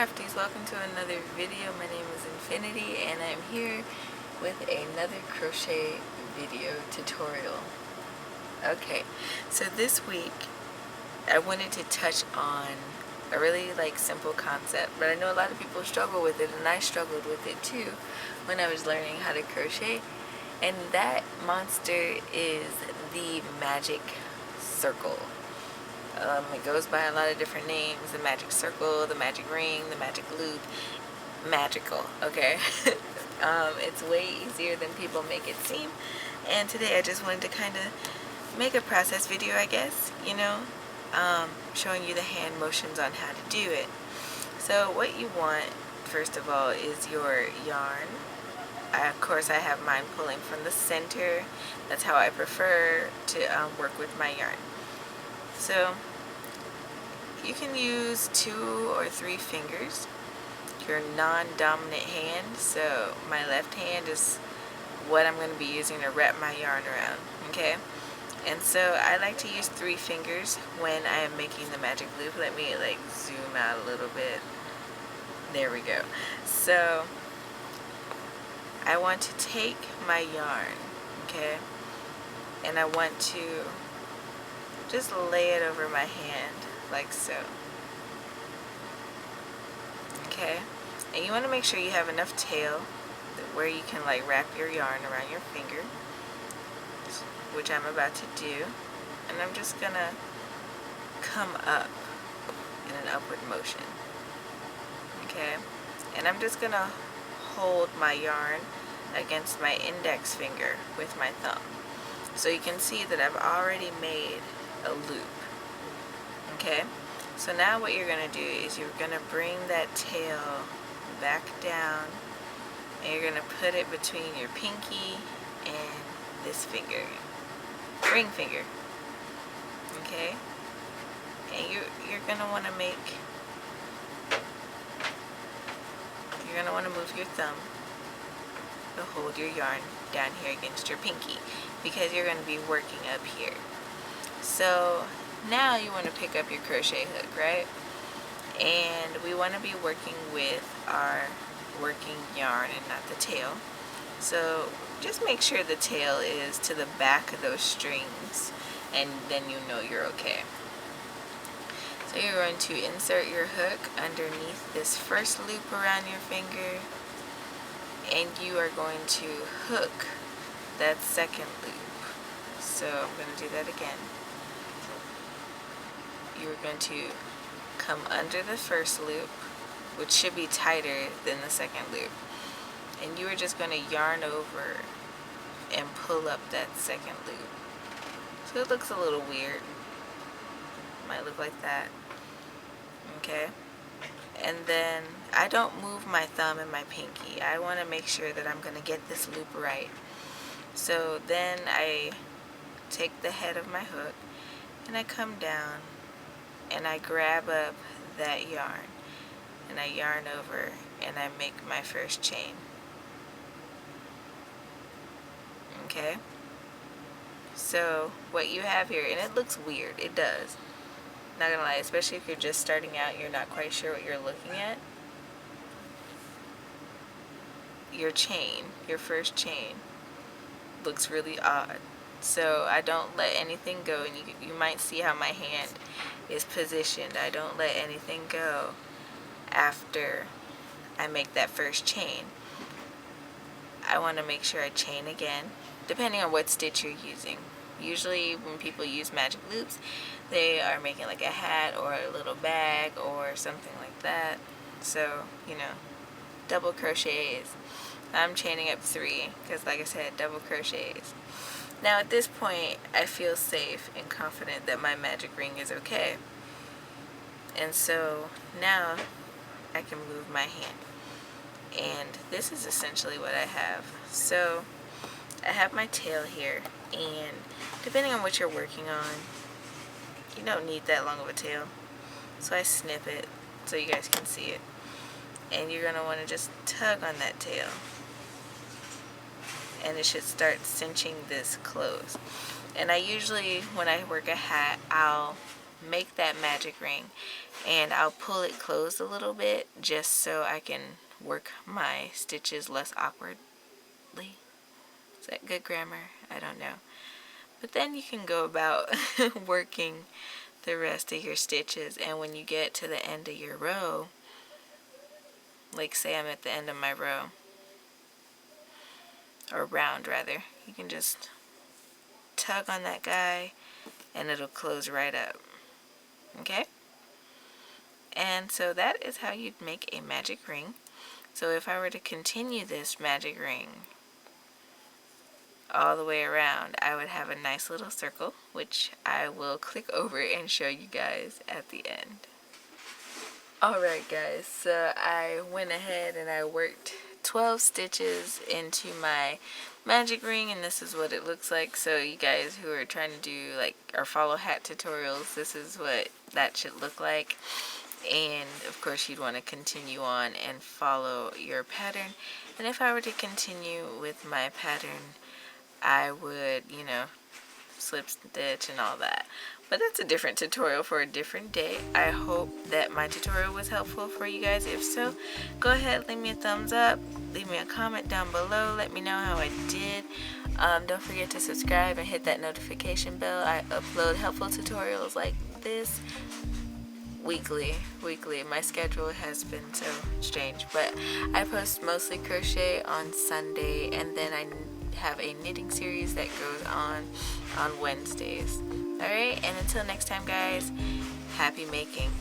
crafties, welcome to another video. My name is Infiniti and I'm here with another crochet video tutorial. Okay, so this week I wanted to touch on a really simple concept, but I know a lot of people struggle with it, and I struggled with it too when I was learning how to crochet, and that monster is the magic circle. It goes by a lot of different names: the magic circle, the magic ring, the magic loop. Magical, okay? It's way easier than people make it seem, and today I just wanted to kind of make a process video, I guess, showing you the hand motions on how to do it. So what you want, first of all, is your yarn. Of course, I have mine pulling from the center. That's how I prefer to work with my yarn. So you can use 2 or 3 fingers, your non-dominant hand. So my left hand is what I'm going to be using to wrap my yarn around, okay? And so I like to use 3 fingers when I am making the magic loop. Let me zoom out a little bit. There we go. So I want to take my yarn, okay, and I want to just lay it over my hand like so. Okay, and you want to make sure you have enough tail where you can wrap your yarn around your finger, which I'm about to do. And I'm just gonna come up in an upward motion, okay, and I'm just gonna hold my yarn against my index finger with my thumb, so you can see that I've already made a loop. Okay, so now what you're going to do is you're going to bring that tail back down, and you're going to put it between your pinky and this finger, ring finger. Okay, and you're going to want to move your thumb to hold your yarn down here against your pinky, because you're going to be working up here. So now you want to pick up your crochet hook, right? And we want to be working with our working yarn and not the tail. So just make sure the tail is to the back of those strings, and then you know you're okay. So you're going to insert your hook underneath this first loop around your finger, and you are going to hook that second loop. So I'm going to do that again. You're going to come under the first loop, which should be tighter than the second loop, and you are just going to yarn over and pull up that second loop. So it looks a little weird. Might look like that. Okay? And then I don't move my thumb and my pinky. I want to make sure that I'm going to get this loop right. So then I take the head of my hook and I come down and I grab up that yarn and I yarn over and I make my first chain. Okay? So what you have here, and it looks weird, it does. Not gonna lie, especially if you're just starting out, you're not quite sure what you're looking at. Your chain, your first chain, looks really odd. So I don't let anything go, and you might see how my hand is positioned. I don't let anything go after I make that first chain. I want to make sure I chain again, depending on what stitch you're using. Usually when people use magic loops, they are making like a hat or a little bag or something like that. So, double crochets. I'm chaining up 3 because, like I said, double crochets. Now at this point, I feel safe and confident that my magic ring is okay. And so now I can move my hand. And this is essentially what I have. So I have my tail here, and depending on what you're working on, you don't need that long of a tail. So I snip it so you guys can see it. And you're going to want to just tug on that tail, and it should start cinching this close. And I usually, when I work a hat, I'll make that magic ring, and I'll pull it closed a little bit just so I can work my stitches less awkwardly. Is that good grammar? I don't know. But then you can go about working the rest of your stitches, and when you get to the end of your row, like say I'm at the end of my row, or round rather, you can just tug on that guy and it'll close right up. Okay? And so that is how you'd make a magic ring. So if I were to continue this magic ring all the way around, I would have a nice little circle, which I will click over and show you guys at the end. Alright guys, so I went ahead and I worked 12 stitches into my magic ring, and this is what it looks like. So you guys who are trying to do like or follow hat tutorials, this is what that should look like. And of course you'd want to continue on and follow your pattern. And if I were to continue with my pattern, I would, you know, slip stitch and all that. But that's a different tutorial for a different day. I hope that my tutorial was helpful for you guys. If so, go ahead, leave me a thumbs up, leave me a comment down below, let me know how I did. Don't forget to subscribe and hit that notification bell. I upload helpful tutorials like this weekly. My schedule has been so strange, but I post mostly crochet on Sunday, and then I have a knitting series that goes on Wednesdays. Alright, and until next time guys, happy making.